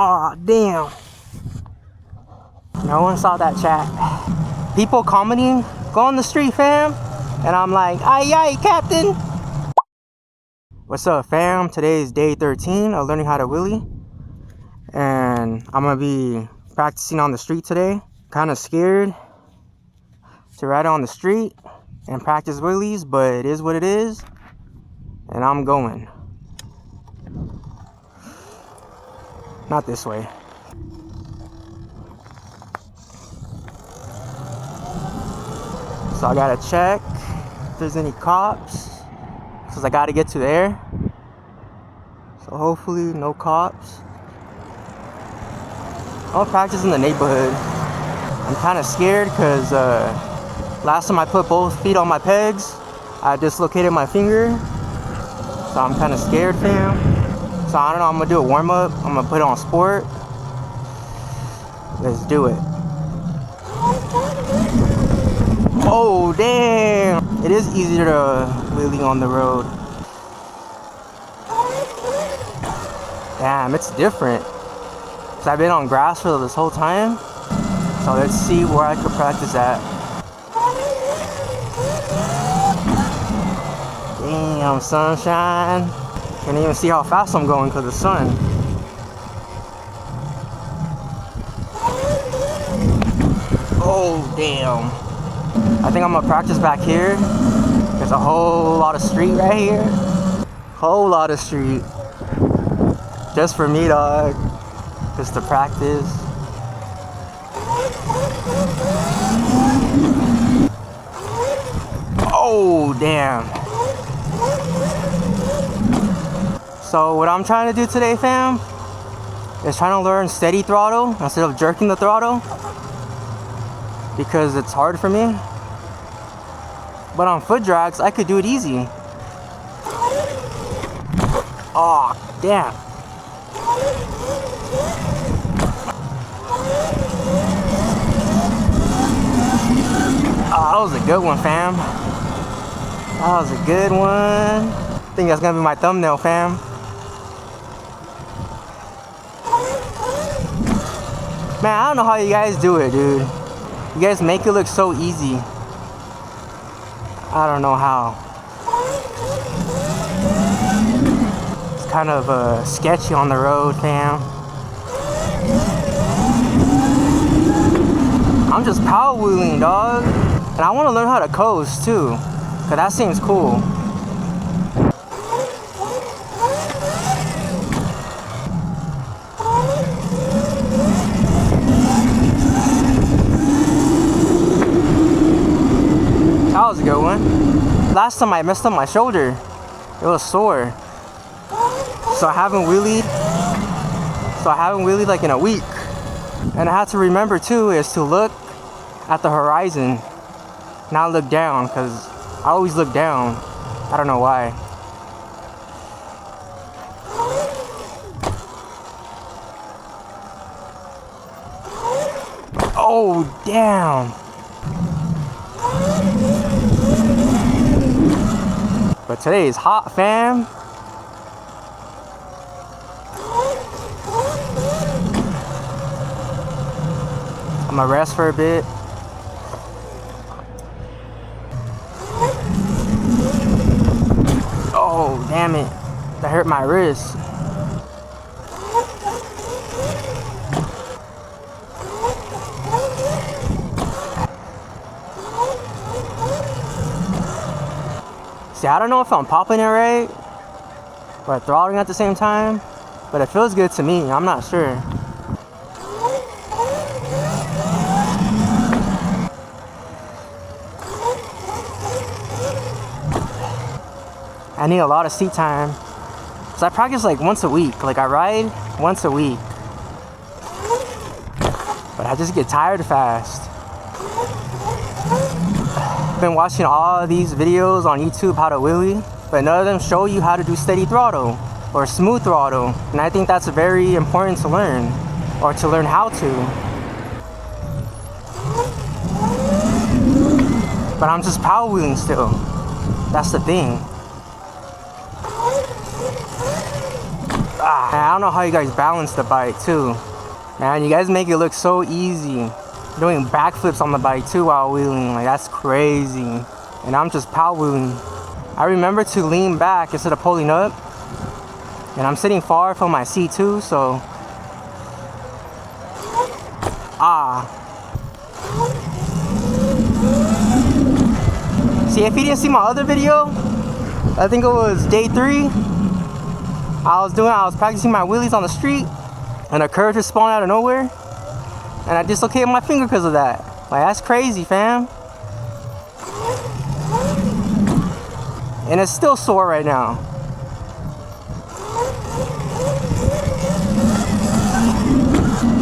Aw, damn. No one saw that chat. People commenting, go on the street, fam. And I'm like, aye, aye, captain. What's up, fam? Today is day 13 of learning how to wheelie. And I'm gonna be practicing on the street today. Kind of scared to ride on the street and practice wheelies, but it is what it is. And I'm going. Not this way. So I gotta check if there's any cops, because I gotta get to there. So hopefully no cops. I'll practice in the neighborhood. I'm kind of scared because last time I put both feet on my pegs, I dislocated my finger. So I'm kind of scared, fam. So I don't know, I'm gonna do a warm up. I'm gonna put it on sport. Let's do it. Oh, damn. It is easier to wheelie on the road. Damn, it's different. Cause I've been on grass for this whole time. So let's see where I could practice at. Damn, sunshine. Can't even see how fast I'm going because of the sun. Oh, damn. I think I'm gonna practice back here. There's a whole lot of street right here. Whole lot of street. Just for me, dog. Just to practice. Oh, damn. So what I'm trying to do today, fam, is trying to learn steady throttle instead of jerking the throttle, because it's hard for me. But on foot drags, I could do it easy. Oh, damn. Oh, that was a good one, fam. That was a good one. I think that's gonna be my thumbnail, fam. Man, I don't know how you guys do it, dude. You guys make it look so easy. I don't know how. It's kind of sketchy on the road, fam. I'm just power wheeling, dog. And I want to learn how to coast too, cause that seems cool. That was a good one. Last time I messed up my shoulder. It was sore. So I haven't wheelied like in a week. And I had to remember too is to look at the horizon, not look down, because I always look down. I don't know why. Oh, damn. But today is hot, fam. I'm gonna rest for a bit. Oh, damn it. That hurt my wrist. See, I don't know if I'm popping it right or throttling at the same time, but it feels good to me. I'm not sure. I need a lot of seat time. So I practice like once a week. Like I ride once a week. But I just get tired fast. I've been watching all of these videos on YouTube how to wheelie, but none of them show you how to do steady throttle or smooth throttle. And I think that's very important to learn, or to learn how to. But I'm just power wheeling still. That's the thing. I don't know how you guys balance the bike too. Man, you guys make it look so easy. Doing backflips on the bike too while wheeling, like that's crazy. And I'm just power wheeling. I remember to lean back instead of pulling up. And I'm sitting far from my seat too, so. See, if you didn't see my other video, I think it was day 3. I was practicing my wheelies on the street, and a curve just spawned out of nowhere, and I dislocated my finger because of that. Like, that's crazy, fam. And it's still sore right now.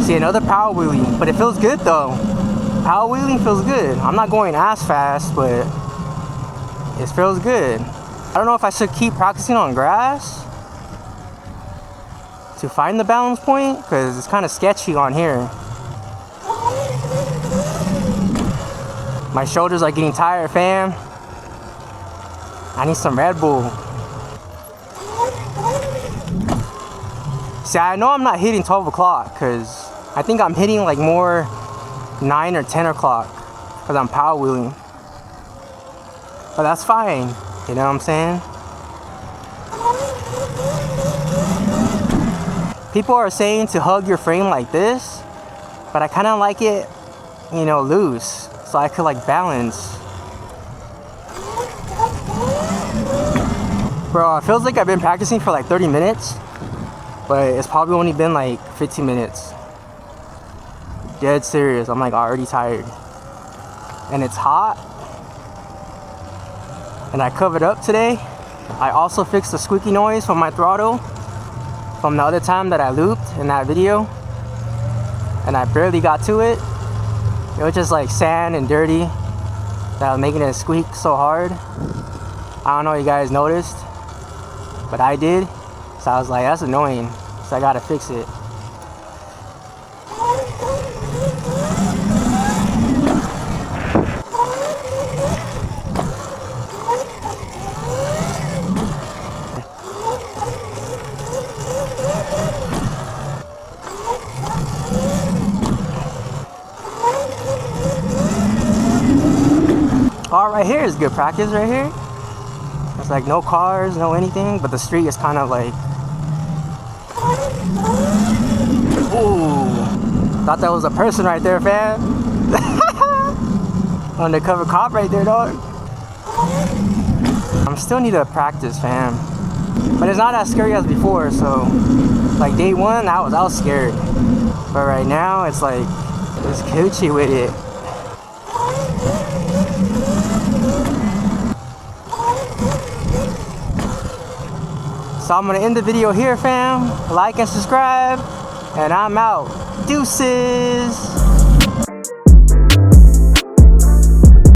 See, another power wheelie, but it feels good though. Power wheeling feels good. I'm not going as fast, but it feels good. I don't know if I should keep practicing on grass to find the balance point, because it's kind of sketchy on here. My shoulders are getting tired, fam. I need some Red Bull. See, I know I'm not hitting 12 o'clock because I think I'm hitting like more 9 or 10 o'clock because I'm power wheeling. But that's fine, you know what I'm saying? People are saying to hug your frame like this, but I kind of like it, you know, loose, so I could like balance. Bro, it feels like I've been practicing for like 30 minutes, but it's probably only been like 15 minutes. Dead serious, I'm like already tired. And it's hot. And I covered up today. I also fixed the squeaky noise from my throttle from the other time that I looped in that video. And I barely got to it. It was just like sand and dirty that was making it squeak so hard. I don't know if you guys noticed, but I did. So I was like, that's annoying. So I gotta fix it. Oh, right here is good practice right here. It's like no cars, no anything, but the street is kind of like, ooh, thought that was a person right there, fam. Undercover cop right there, dog. I still need to practice, fam. But it's not as scary as before, so like day 1, I was scared. But right now, it's like, it's Gucci with it. So I'm gonna end the video here, fam. Like and subscribe, and I'm out. Deuces.